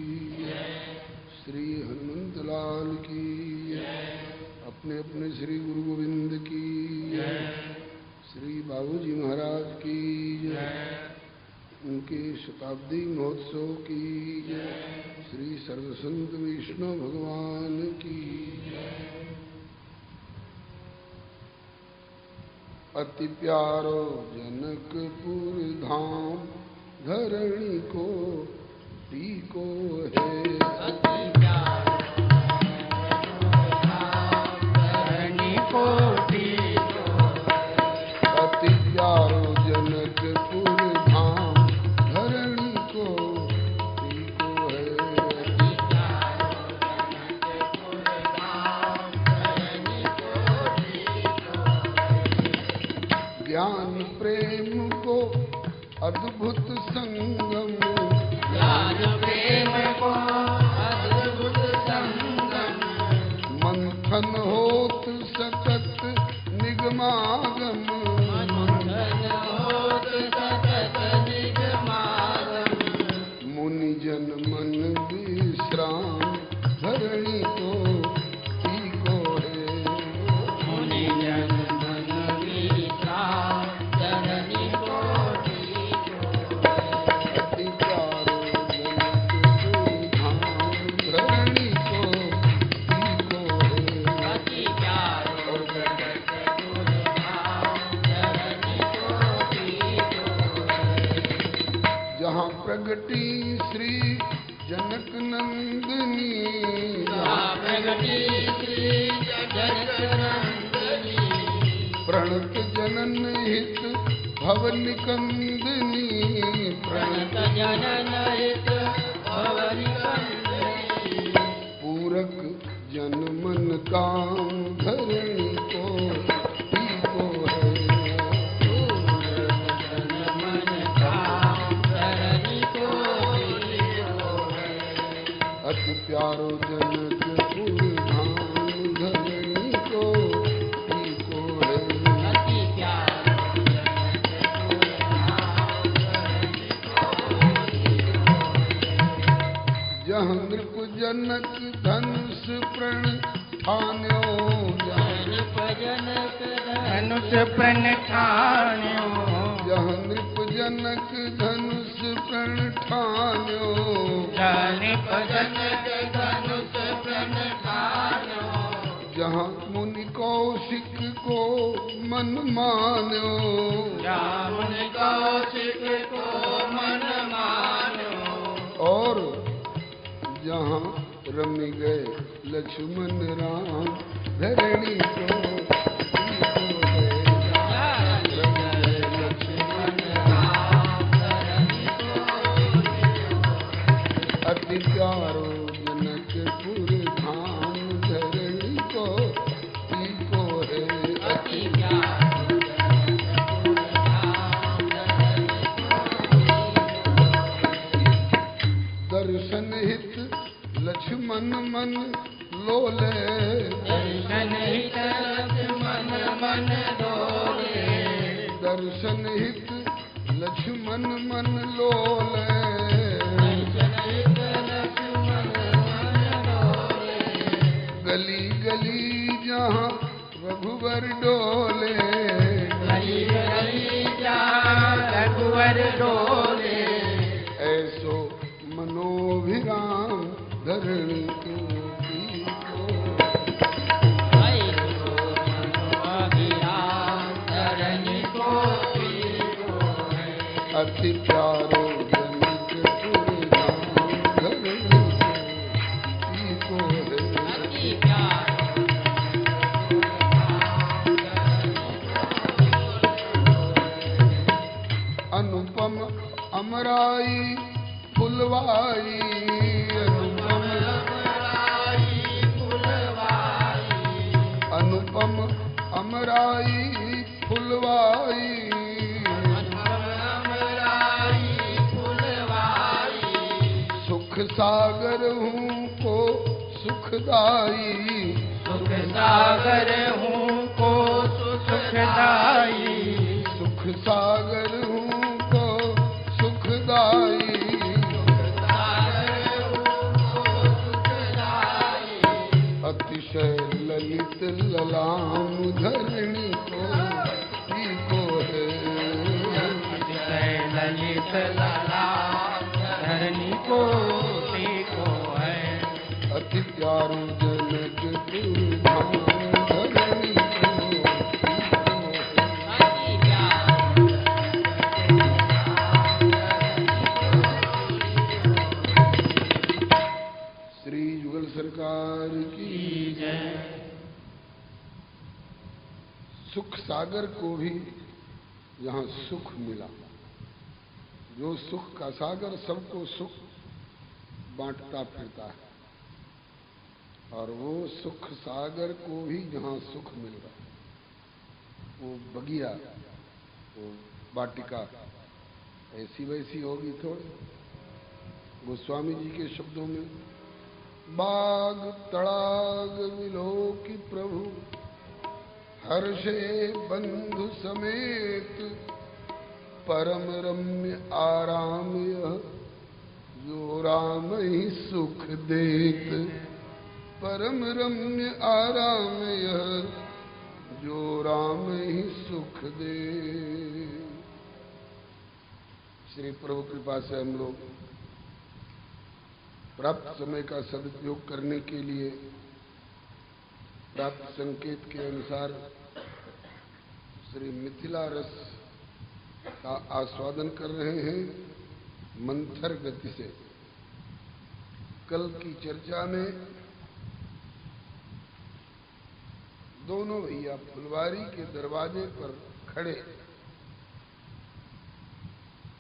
श्री हनुमंत लाल की अपने अपने श्री गुरु गोविंद की श्री बाबूजी महाराज की उनके शताब्दी महोत्सव की श्री सर्वसंत विष्णु भगवान की अति प्यारो जनकपुर धाम धरणी को टीको है। अति प्यारो धरणी को टीको है। अति प्यारो जनकपुर ज्ञान प्रेम को अद्भुत संगम। ज्ञान प्रेम को अद्भुत संगम। मंथन होत सतत निगमागम। मंथन होत सतत निगमागम। मुनि जन मन विश्राम धरणी को टीको है। मुनि जन धरणी को टीको है। अति प्यारो जहाँ प्रगति श्री जनक नंदिनी, जहाँ प्रगति श्री जनक नंदिनी, प्रणत जनन हित भवन कंदिनी, प्रणत जनन हित भवन कंदिनी, पूरक जन मन काम धरणी को ही को है, जन मन काम धरणी को ही को है, अति प्यारो जनकपुर धाम धरणी को ही को है, अति प्यारो जनकपुर धाम धरणी को ही को है, जहाँ नृप जनक धनुष प्रण ठान्यो, नृप जनक धनुष प्रण ठान्यो, जहाँ नृप जनक धनुष प्रण ठान्यो, नृप जनक धनुष प्रण ठान्यो, जहाँ मुनि कौशिक को मन मान्यो, राम कौशिक को मन मान्यो, और जहाँ रमि गए लक्ष्मण राम धरणी को अति प्यारो जनकपुर धाम धरणी को ही को है, अति प्यारो जनकपुर धाम धरणी को, दर्शन हित लक्ष्मण मन लोले, दर्शन हित लक्ष्मण मन डोले, दर्शन हित लक्ष्मण मन लोले, दर्शन हित लक्ष्मण मन डोले, गली गली जहाँ रघुवर डोले, गली गली जहाँ रघुवर डोले, ऐसो मनोभिराम धरणी को ही को, ऐसो मनोभिराम धरणी को ही को है, अति प्यारो जनकपुर धाम धरणी को ही को है, अति प्यारो जनकपुर धाम धरणी को है, अनुपम अमराई फुलवाई, अनुपम अनुपम अमराई फुलवाई, सुख सागर हूँ को सुखदाई, सुख सागर हूँ को सुखदाई, सुख सागर हूँ को सुखदाई, अतिशय ललित ललाम धरणी को ही को है, अतिशय ललित ललाम धरणी को ही को है, अति प्यारो जनकपुर धाम धरणी को ही को है, अति प्यारो जनकपुर धाम धरणी को ही को है। श्री युगल सरकार की जय। सुख सागर को भी यहाँ सुख मिला, जो सुख का सागर सबको सुख बांटता फिरता है, और वो सुख सागर को भी जहाँ सुख मिल रहा है, वो बगिया, वो वाटिका ऐसी वैसी होगी थोड़ी। गोस्वामी जी के शब्दों में, बाग तड़ाग विलोकी प्रभु हर्षे बंधु समेत, परम रम्य आराम यह जो राम ही सुख देत, परम रम्य आराम यह जो राम ही सुख दे। श्री प्रभु कृपा से हम लोग प्राप्त समय का सदुपयोग करने के लिए प्राप्त संकेत के अनुसार श्री मिथिला रस का आस्वादन कर रहे हैं। मंथर गति से। कल की चर्चा में दोनों भैया फुलवारी के दरवाजे पर खड़े,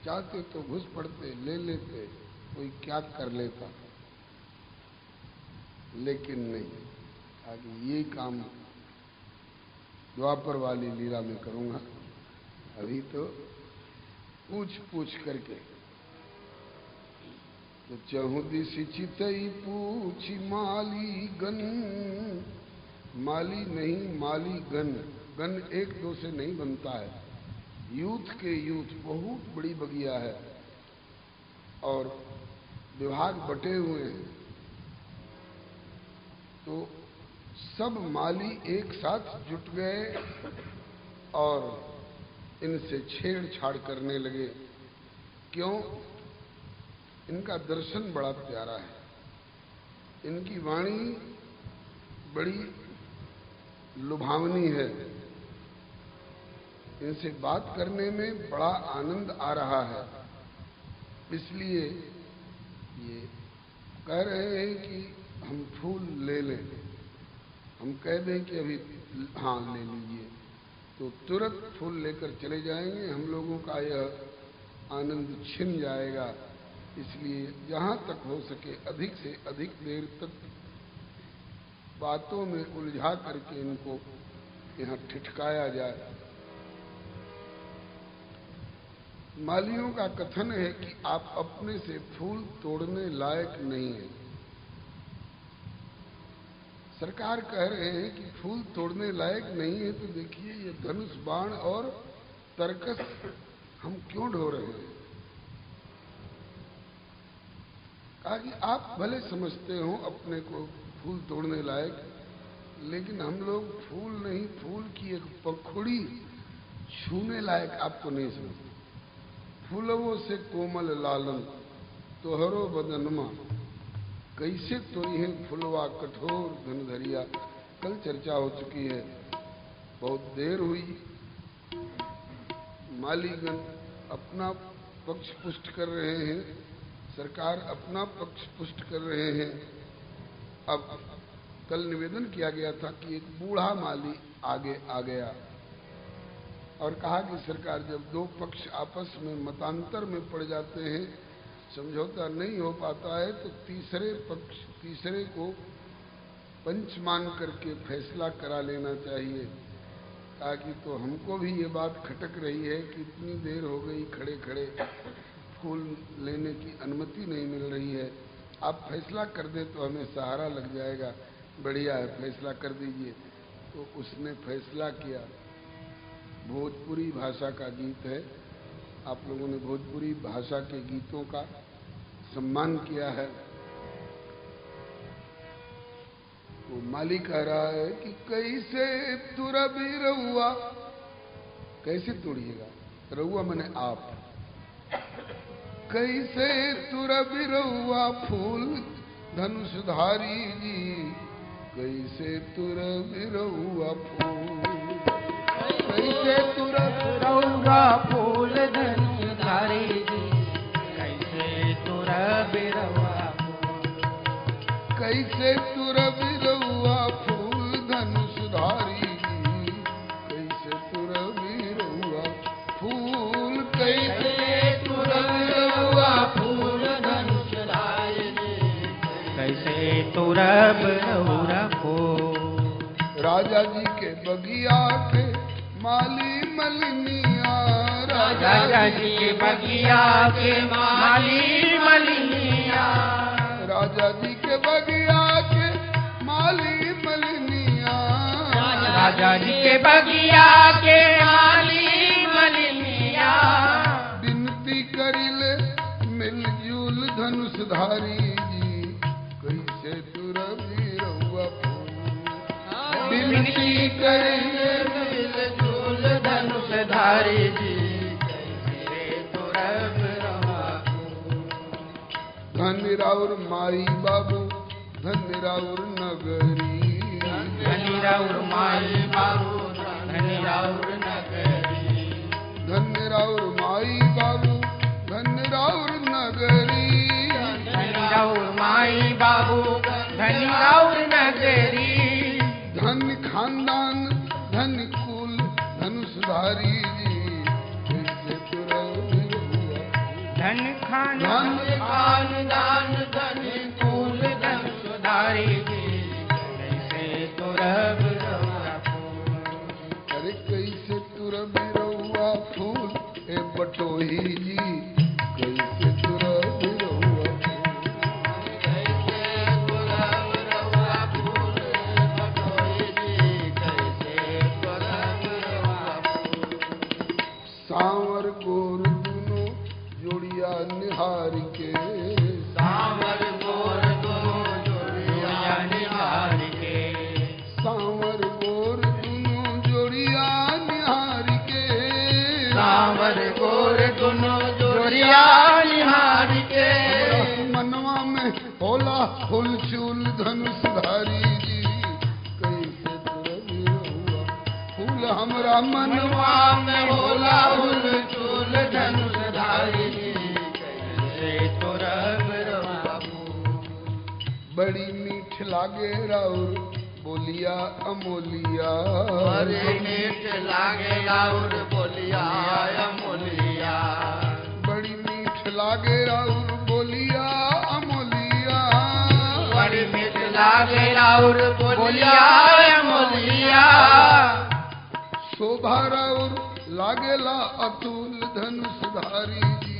चाहते तो घुस पड़ते, ले लेते, कोई क्या कर लेता, लेकिन नहीं, आगे ये काम द्वापर वाली लीला में करूंगा। अभी तो पूछ पूछ करके तो चहुदी सिचितई पूछी माली गन, माली नहीं माली गन, गन एक दो से नहीं बनता है, यूथ के यूथ बहुत बड़ी बगिया है और विभाग बटे हुए हैं, तो सब माली एक साथ जुट गए और इनसे छेड़छाड़ करने लगे। क्यों? इनका दर्शन बड़ा प्यारा है, इनकी वाणी बड़ी लुभावनी है, इनसे बात करने में बड़ा आनंद आ रहा है। इसलिए ये कह रहे हैं कि हम फूल ले लें, हम कह दें कि अभी हाँ ले लीजिए, तो तुरंत फूल लेकर चले जाएंगे, हम लोगों का यह आनंद छिन जाएगा। इसलिए जहाँ तक हो सके अधिक से अधिक देर तक बातों में उलझा करके इनको यहाँ ठिठकाया जाए। मालियों का कथन है कि आप अपने से फूल तोड़ने लायक नहीं हैं। सरकार कह रहे हैं कि फूल तोड़ने लायक नहीं है, तो देखिए ये धनुष बाण और तरकस हम क्यों ढो रहे हैं। कहा कि आप भले समझते हो अपने को फूल तोड़ने लायक, लेकिन हम लोग फूल नहीं, फूल की एक पखुड़ी छूने लायक आपको नहीं समझते। फूलों से कोमल लालन तोहरो बदनमा, कैसे तोरी है फुलवा कठोर धनधरिया। कल चर्चा हो चुकी है, बहुत देर हुई। मालीगण अपना पक्ष पुष्ट कर रहे हैं, सरकार अपना पक्ष पुष्ट कर रहे हैं। अब कल निवेदन किया गया था कि एक बूढ़ा माली आगे आ गया और कहा कि सरकार जब दो पक्ष आपस में मतांतर में पड़ जाते हैं, समझौता नहीं हो पाता है, तो तीसरे को पंच मान करके फैसला करा लेना चाहिए। ताकि तो हमको भी ये बात खटक रही है कि इतनी देर हो गई खड़े खड़े, फूल लेने की अनुमति नहीं मिल रही है, आप फैसला कर दे तो हमें सहारा लग जाएगा। बढ़िया है, फैसला कर दीजिए। तो उसने फैसला किया। भोजपुरी भाषा का गीत है, आप लोगों ने भोजपुरी भाषा के गीतों का सम्मान किया है। वो माली कह रहा है कि कैसे तुरा भी रहुआ, कैसे तोड़िएगा, रहुआ मने आप, कैसे तुरा भी रहुआ फूल धनुषधारी जी, कैसे तुरा भी रहुआ फूल, कैसे तुरा रहुआ फूल धनुषधारी जी, कैसे तुरा भी रहुआ फूल, कैसे तुरा भी रहुआ फूल धनुषधारी जी, कैसे तुरा भी रहुआ फूल, कैसे तुरा भी रहुआ फूल धनुषधारी जी, कैसे तुरा भी रहुआ फूल। राजा जी के बगिया के माली मलिनिया, राजा जी के बगिया के माली मलिनिया, राजा जी के बगिया के माली मलिनिया, राजा जी के बगिया के माली मलिनिया, विनती करिले मिलजुल धनुषधारी जी, कैसे तुरा भी रहुआ फूल, विनती करिले मिलजुल धनुषधारी जी, कैसे तुरा भी रहुआ फूल। धन्य राउर माई बाबू धन्य राउर नगरी, धन्य राउर माई बाबू धन्य राउर नगरी, धन्य राउर माई बाबू धन्य राउर नगरी, सुधारी जी कैसे तुरब रहुआ धन खान धन खान दान धन कुल धन सुधारी जी कैसे तुरब रहुआ फूल। अरे कैसे तुरब रहुआ फूल ए बटोही जी कैसे तुरब रहुआ कैसे तुरब रहुआ फूल बटोही जी कैसे तुरब रहुआ फूल। सांवर गोर दुनो जोड़िया निहार के सांवर गोर दोनों जोड़िया निहार के सांवर गोर दुनो जोड़िया निहार के सांवर गोर दोनों जोड़िया निहार के मनवा में होला फूल चूल धनुषधारी जी कैसे तुरब रहुआ फूल हमरा मनवा मनवा में होला हुल चूल धनुषधारी जी कैसे तुरब रहुआ फूल। बड़ी मीठ लागे राउर बोलिया अमोलिया बड़ी मीठ लागे राउर बोलिया अमोलिया बड़ी मीठ लागे राउर बोलिया अमोलिया बड़ी मीठ लागे राउर बोलिया अमोलिया शोभा राउर लागेला अतुल धनुषधारी जी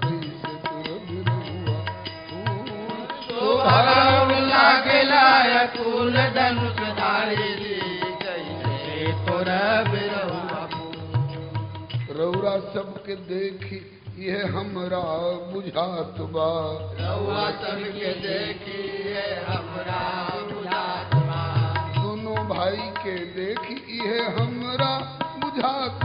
कैसे तुरब रहुआ फूल शोभा राउर लागेला अतुल धनुषधारी जी कैसे तुरब रहुआ फूल। रौरा सबके देखी यह हमरा बुझात बा रहुआ सबके देखिए हमरा बुझात बा दोनों भाई के देखी यह हमरा बुझात